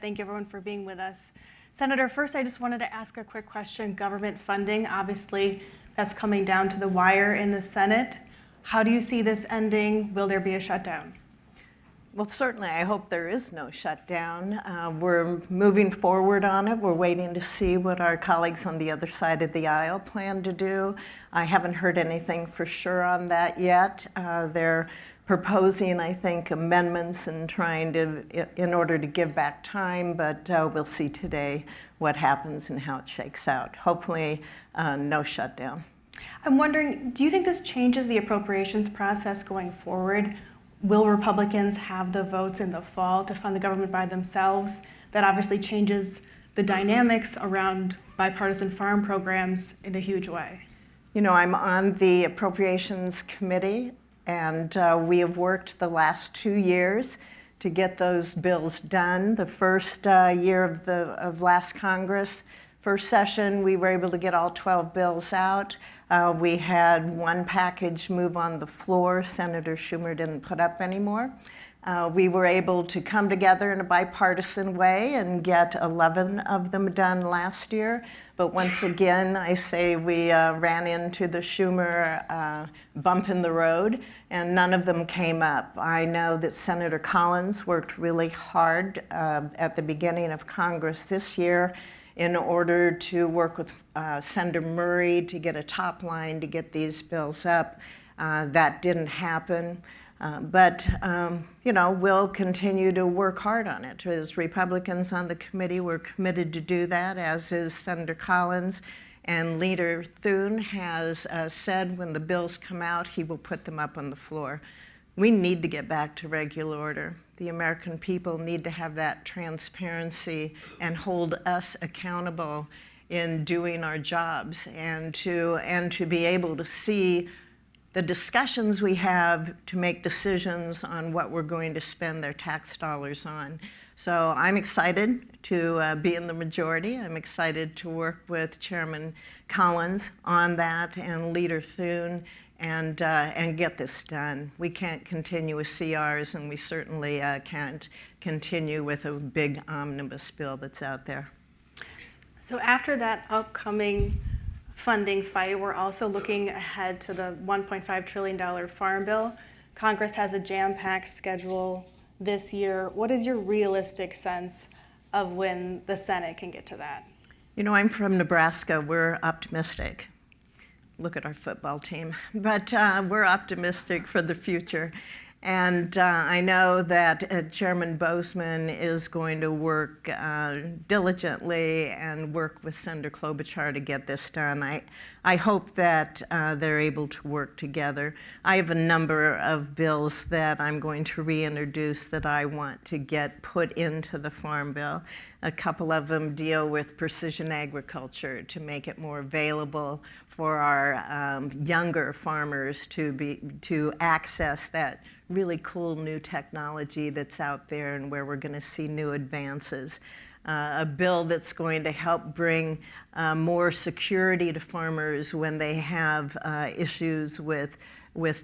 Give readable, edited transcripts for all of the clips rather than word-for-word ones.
Thank you everyone for being with us. Senator, first I just wanted to ask a quick question. Government funding, obviously that's coming down to the wire in the Senate. How do you see this ending? Will there be a shutdown? Well, certainly, I hope there is no shutdown. We're moving forward on it. We're waiting to see what our colleagues on the other side of the aisle plan to do. I haven't heard anything for sure on that yet. They're proposing, I think, amendments and trying to, in order to give back time, but we'll see today what happens and how it shakes out. Hopefully, no shutdown. I'm wondering, do you think this changes the appropriations process going forward? Will Republicans have the votes in the fall to fund the government by themselves? That obviously changes the dynamics around bipartisan farm programs in a huge way. You know, I'm on the Appropriations Committee, and we have worked the last 2 years to get those bills done. The first year of last Congress, first session, we were able to get all 12 bills out. We had one package move on the floor. Senator Schumer didn't put up anymore. We were able to come together in a bipartisan way and get 11 of them done last year. But once again, I say we ran into the Schumer bump in the road, and none of them came up. I know that Senator Collins worked really hard at the beginning of Congress this year in order to work with Senator Murray to get a top line to get these bills up. That didn't happen. But you know, we'll continue to work hard on it. As Republicans on the committee, we're committed to do that, as is Senator Collins. And Leader Thune has said when the bills come out, he will put them up on the floor. We need to get back to regular order. The American people need to have that transparency and hold us accountable in doing our jobs, and to be able to see the discussions we have to make decisions on what we're going to spend their tax dollars on. So I'm excited to be in the majority. I'm excited to work with Chairman Collins on that and Leader Thune and get this done. We can't continue with CRs, and we certainly can't continue with a big omnibus bill that's out there. So after that upcoming funding fight, we're also looking ahead to the $1.5 trillion farm bill. Congress has a jam-packed schedule this year. What is your realistic sense of when the Senate can get to that? You know, I'm from Nebraska. We're optimistic. Look at our football team. But we're optimistic for the future. And I know that Chairman Bozeman is going to work diligently and work with Senator Klobuchar to get this done. I hope that they're able to work together. I have a number of bills that I'm going to reintroduce that I want to get put into the Farm Bill. A couple of them deal with precision agriculture to make it more available for our younger farmers to access that really cool new technology that's out there and where we're going to see new advances. A bill that's going to help bring more security to farmers when they have issues with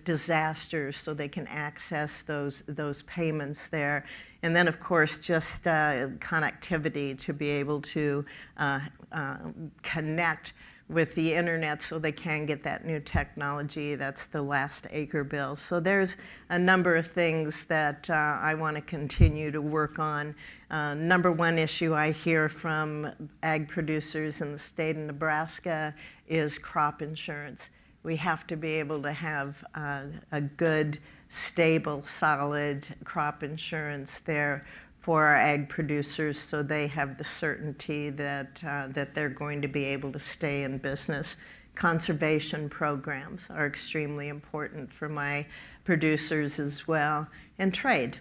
disasters, so they can access those payments there. And then, of course, just connectivity to be able to connect with the internet so they can get that new technology. That's the last acre bill. So there's a number of things that I want to continue to work on. Number one issue I hear from ag producers in the state of Nebraska is crop insurance. We have to be able to have a good, stable, solid crop insurance there for our ag producers, so they have the certainty that they're going to be able to stay in business. Conservation programs are extremely important for my producers as well. And trade.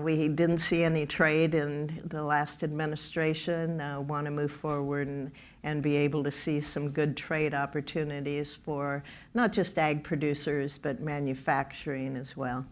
We didn't see any trade in the last administration. Want to move forward and be able to see some good trade opportunities for not just ag producers, but manufacturing as well.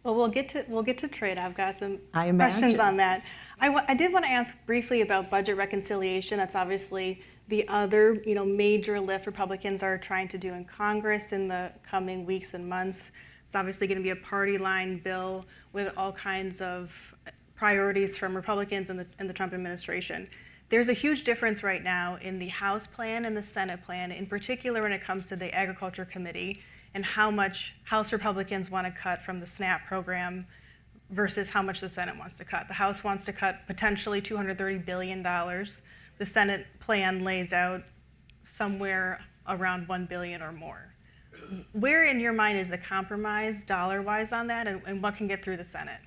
Well, we'll get to trade. I've got some questions on that. I did want to ask briefly about budget reconciliation. That's obviously the other major lift Republicans are trying to do in Congress in the coming weeks and months. It's obviously going to be a party line bill with all kinds of priorities from Republicans in the Trump administration. There's a huge difference right now in the House plan and the Senate plan, in particular when it comes to the Agriculture Committee and how much House Republicans want to cut from the SNAP program versus how much the Senate wants to cut. The House wants to cut potentially $230 billion. The Senate plan lays out somewhere around $1 billion or more. Where in your mind is the compromise dollar-wise on that, and what can get through the Senate?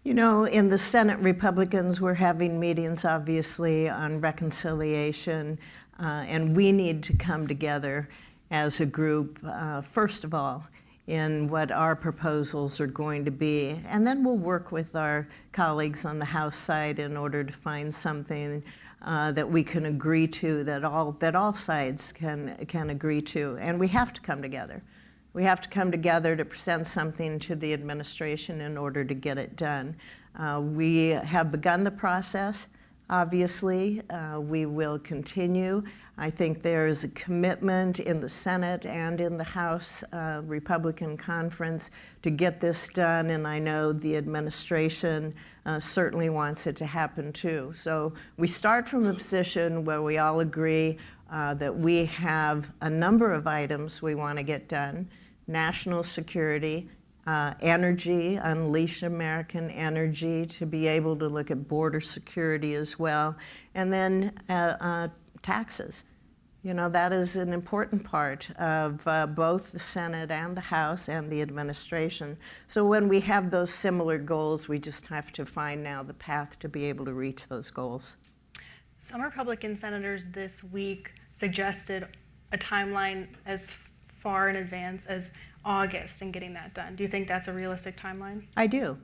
You know, in the Senate, Republicans were having meetings, obviously, on reconciliation, and we need to come together as a group, first of all, in what our proposals are going to be. And then we'll work with our colleagues on the House side in order to find something that we can agree to, that all sides can agree to. And we have to come together. We have to come together to present something to the administration in order to get it done. We have begun the process, obviously. We will continue. I think there's a commitment in the Senate and in the House Republican Conference to get this done, and I know the administration certainly wants it to happen too. So we start from a position where we all agree that we have a number of items we want to get done: national security, energy, unleash American energy, to be able to look at border security as well, and then taxes. You know, that is an important part of both the Senate and the House and the administration. So when we have those similar goals, we just have to find now the path to be able to reach those goals. Some Republican senators this week suggested a timeline as far in advance as August in getting that done. Do you think that's a realistic timeline? I do.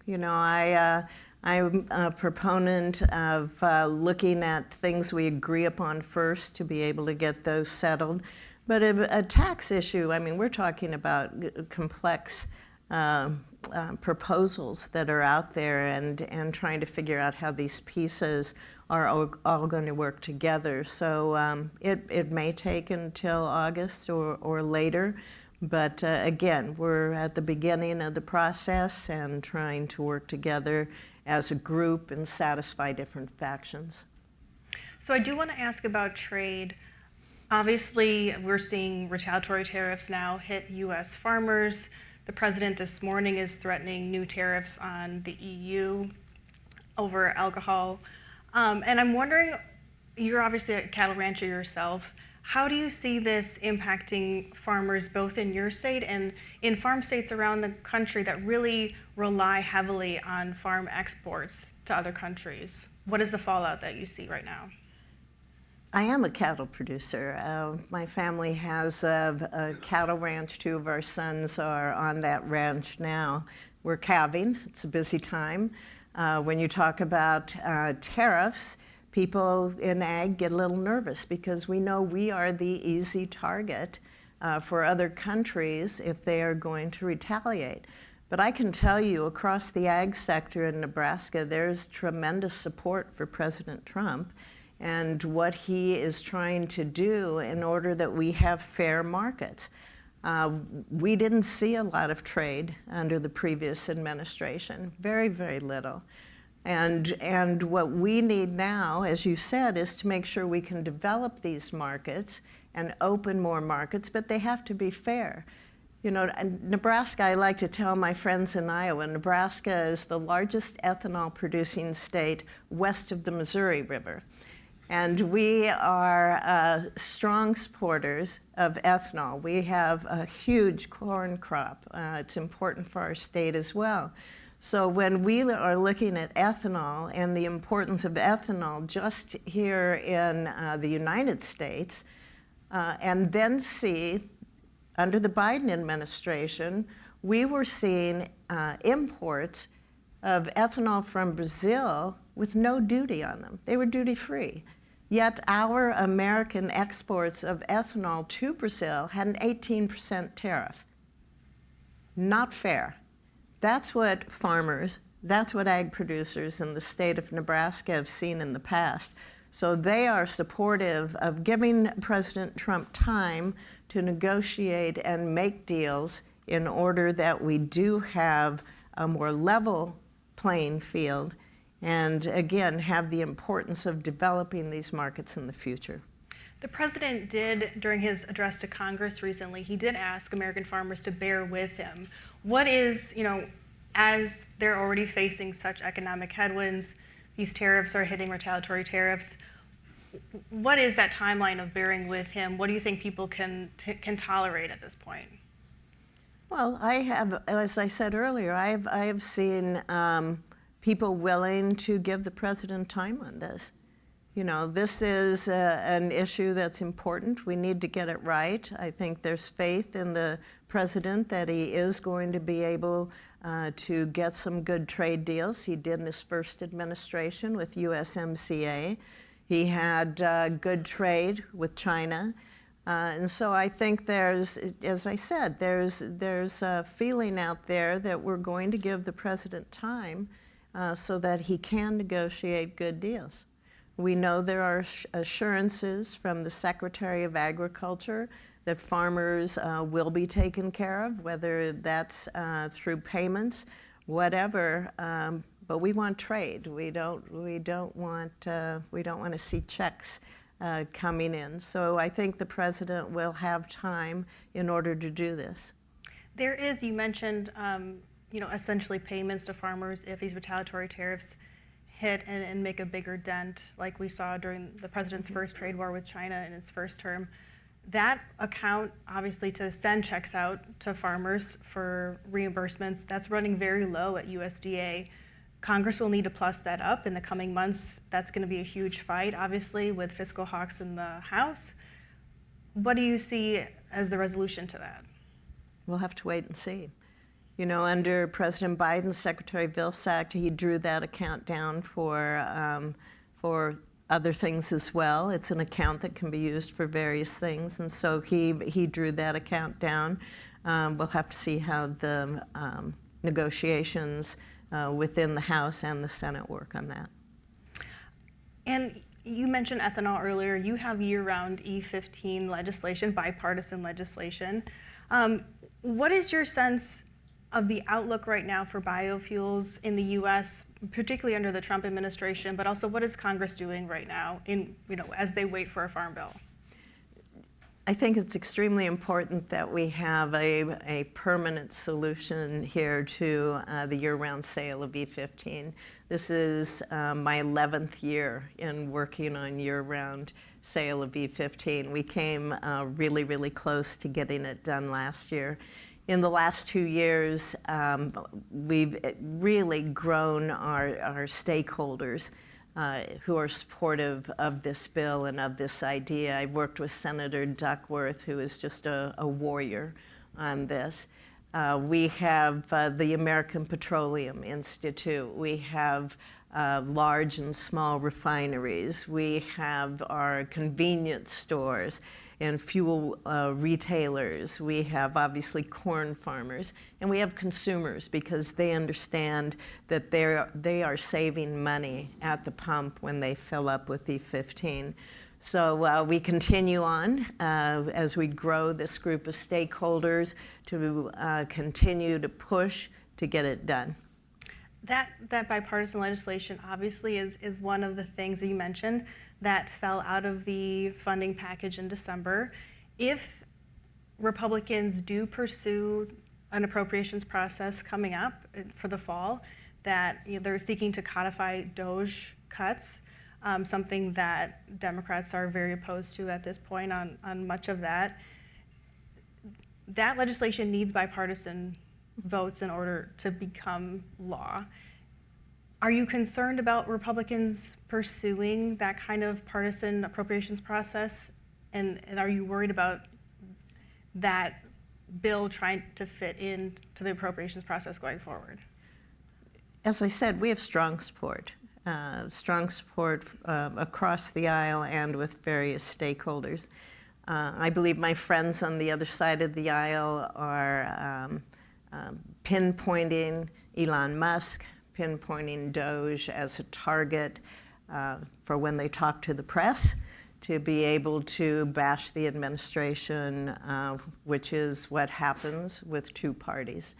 You know, I'm a proponent of looking at things we agree upon first to be able to get those settled. But a tax issue, I mean, we're talking about complex proposals that are out there, and trying to figure out how these pieces are all going to work together. So it may take until August or later. But again, we're at the beginning of the process and trying to work together as a group and satisfy different factions. So I do want to ask about trade. Obviously, we're seeing retaliatory tariffs now hit U.S. farmers. The president this morning is threatening new tariffs on the EU over alcohol. And I'm wondering, you're obviously a cattle rancher yourself. How do you see this impacting farmers both in your state and in farm states around the country that really rely heavily on farm exports to other countries? What is the fallout that you see right now? I am a cattle producer. My family has a cattle ranch. 2 of our sons are on that ranch now. We're calving. It's a busy time. When you talk about tariffs, people in ag get a little nervous because we know we are the easy target for other countries if they are going to retaliate. But I can tell you, across the ag sector in Nebraska, there's tremendous support for President Trump and what he is trying to do in order that we have fair markets. We didn't see a lot of trade under the previous administration, very, very little. And what we need now, as you said, is to make sure we can develop these markets and open more markets, but they have to be fair. You know, Nebraska, I like to tell my friends in Iowa, Nebraska is the largest ethanol producing state west of the Missouri River. And we are strong supporters of ethanol. We have a huge corn crop. It's important for our state as well. So when we are looking at ethanol and the importance of ethanol just here in the United States, and then see, under the Biden administration, we were seeing imports of ethanol from Brazil with no duty on them. They were duty-free. Yet our American exports of ethanol to Brazil had an 18% tariff. Not fair. That's what farmers, that's what ag producers in the state of Nebraska have seen in the past. So they are supportive of giving President Trump time to negotiate and make deals in order that we do have a more level playing field, and again, have the importance of developing these markets in the future. The president did, during his address to Congress recently, he did ask American farmers to bear with him. What is, as they're already facing such economic headwinds, these tariffs are hitting, retaliatory tariffs, what is that timeline of bearing with him? What do you think people can tolerate at this point? Well, I have, as I said earlier, I have seen people willing to give the president time on this. This is an issue that's important. We need to get it right. I think there's faith in the president that he is going to be able to get some good trade deals. He did in his first administration with USMCA. He had good trade with China. And so I think there's, as I said, there's a feeling out there that we're going to give the president time so that he can negotiate good deals. We know there are assurances from the Secretary of Agriculture that farmers will be taken care of, whether that's through payments, whatever. But we want trade. We don't want to see checks coming in. So I think the president will have time in order to do this. There is, you mentioned, essentially payments to farmers if these retaliatory tariffs hit and make a bigger dent, like we saw during the president's first trade war with China in his first term. That account, obviously, to send checks out to farmers for reimbursements, that's running very low at USDA. Congress will need to plus that up in the coming months. That's going to be a huge fight, obviously, with fiscal hawks in the House. What do you see as the resolution to that? We'll have to wait and see. Under President Biden's Secretary Vilsack, he drew that account down for other things as well. It's an account that can be used for various things, and so he drew that account down. We'll have to see how the negotiations within the House and the Senate work on that. And you mentioned ethanol earlier. You have year-round E15 legislation, bipartisan legislation. What is your sense of the outlook right now for biofuels in the U.S., particularly under the Trump administration, but also what is Congress doing right now as they wait for a farm bill? I think it's extremely important that we have a permanent solution here to the year-round sale of E15. This is my 11th year in working on year-round sale of E15. We came really, really close to getting it done last year. In the last 2 years, we've really grown our stakeholders who are supportive of this bill and of this idea. I worked with Senator Duckworth, who is just a warrior on this. We have the American Petroleum Institute. We have large and small refineries. We have our convenience stores and fuel retailers. We have obviously corn farmers, and we have consumers because they understand that they are saving money at the pump when they fill up with E15. So we continue on as we grow this group of stakeholders to continue to push to get it done. That bipartisan legislation obviously is one of the things that you mentioned that fell out of the funding package in December. If Republicans do pursue an appropriations process coming up for the fall, that they're seeking to codify DOGE cuts, something that Democrats are very opposed to at this point on much of that. That legislation needs bipartisan votes in order to become law. Are you concerned about Republicans pursuing that kind of partisan appropriations process? And are you worried about that bill trying to fit into the appropriations process going forward? As I said, we have strong support across the aisle and with various stakeholders. I believe my friends on the other side of the aisle are pinpointing Elon Musk, pinpointing DOGE as a target for when they talk to the press, to be able to bash the administration, which is what happens with two parties.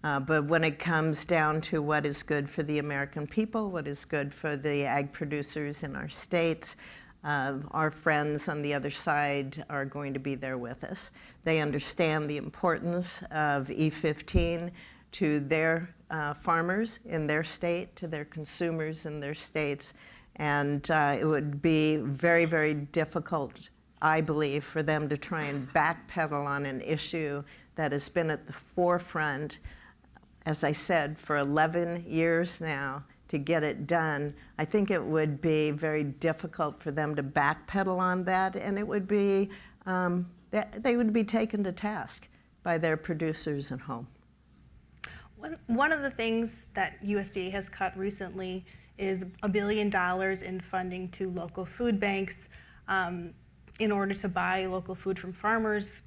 But when it comes down to what is good for the American people, what is good for the ag producers in our states, our friends on the other side are going to be there with us. They understand the importance of E15 to their farmers in their state, to their consumers in their states, and it would be very, very difficult, I believe, for them to try and backpedal on an issue that has been at the forefront, as I said, for 11 years now, to get it done. I think it would be very difficult for them to backpedal on that, and it would be, they would be taken to task by their producers at home. One of the things that USDA has cut recently is $1 billion in funding to local food banks in order to buy local food from farmers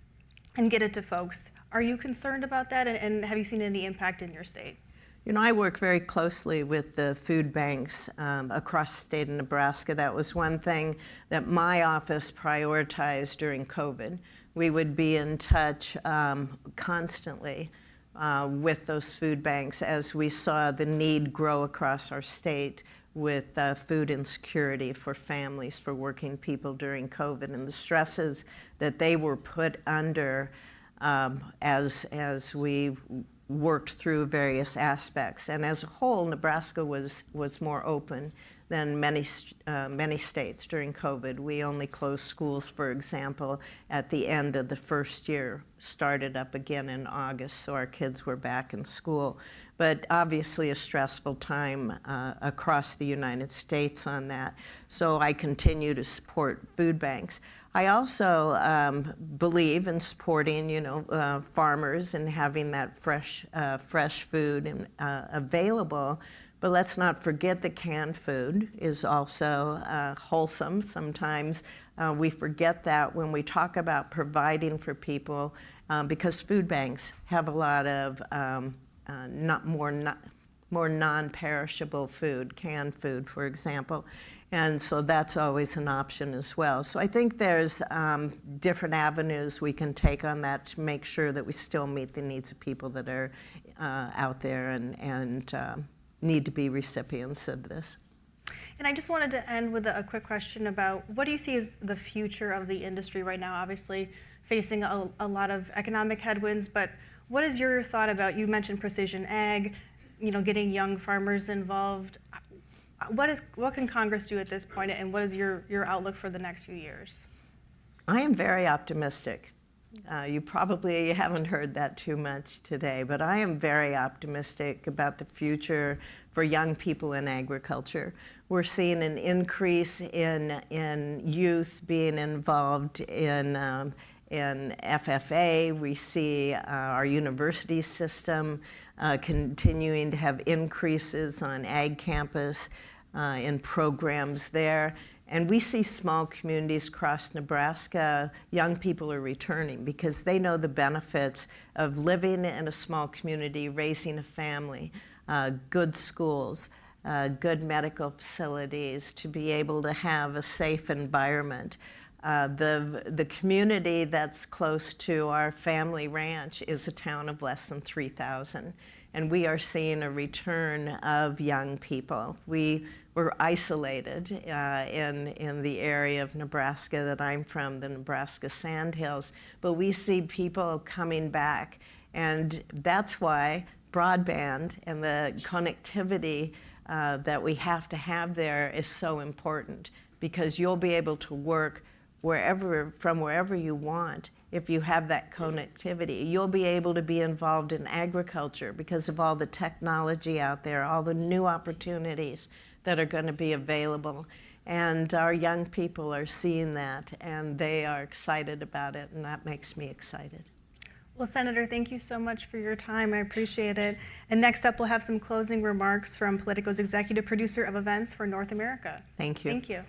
and get it to folks. Are you concerned about that, and have you seen any impact in your state? You know, I work very closely with the food banks across the state of Nebraska. That was one thing that my office prioritized during COVID. We would be in touch constantly with those food banks as we saw the need grow across our state with food insecurity for families, for working people during COVID, and the stresses that they were put under as we worked through various aspects. And as a whole, Nebraska was more open than many states during COVID. We only closed schools, for example, at the end of the first year, started up again in August, so our kids were back in school. But obviously a stressful time across the United States on that. So I continue to support food banks. I also believe in supporting, farmers and having that fresh food available. But let's not forget that canned food is also wholesome. Sometimes we forget that when we talk about providing for people, because food banks have a lot of more non-perishable food, canned food, for example. And so that's always an option as well. So I think there's different avenues we can take on that to make sure that we still meet the needs of people that are out there and need to be recipients of this. And I just wanted to end with a quick question about what do you see as the future of the industry right now? Obviously facing a lot of economic headwinds, but what is your thought about, you mentioned precision ag, getting young farmers involved. What can Congress do at this point, and what is your outlook for the next few years? I am very optimistic. You probably haven't heard that too much today, but I am very optimistic about the future for young people in agriculture. We're seeing an increase in youth being involved in FFA. We see our university system continuing to have increases on ag campus in programs there. And we see small communities across Nebraska, young people are returning because they know the benefits of living in a small community, raising a family, good schools, good medical facilities, to be able to have a safe environment. The community that's close to our family ranch is a town of less than 3,000. And we are seeing a return of young people. We were isolated in the area of Nebraska that I'm from, the Nebraska Sandhills, but we see people coming back. And that's why broadband and the connectivity that we have to have there is so important, because you'll be able to work from wherever you want. If you have that connectivity, you'll be able to be involved in agriculture because of all the technology out there, all the new opportunities that are going to be available. And our young people are seeing that, and they are excited about it, and that makes me excited. Well, Senator, thank you so much for your time. I appreciate it. And next up, we'll have some closing remarks from Politico's executive producer of events for North America. Thank you. Thank you.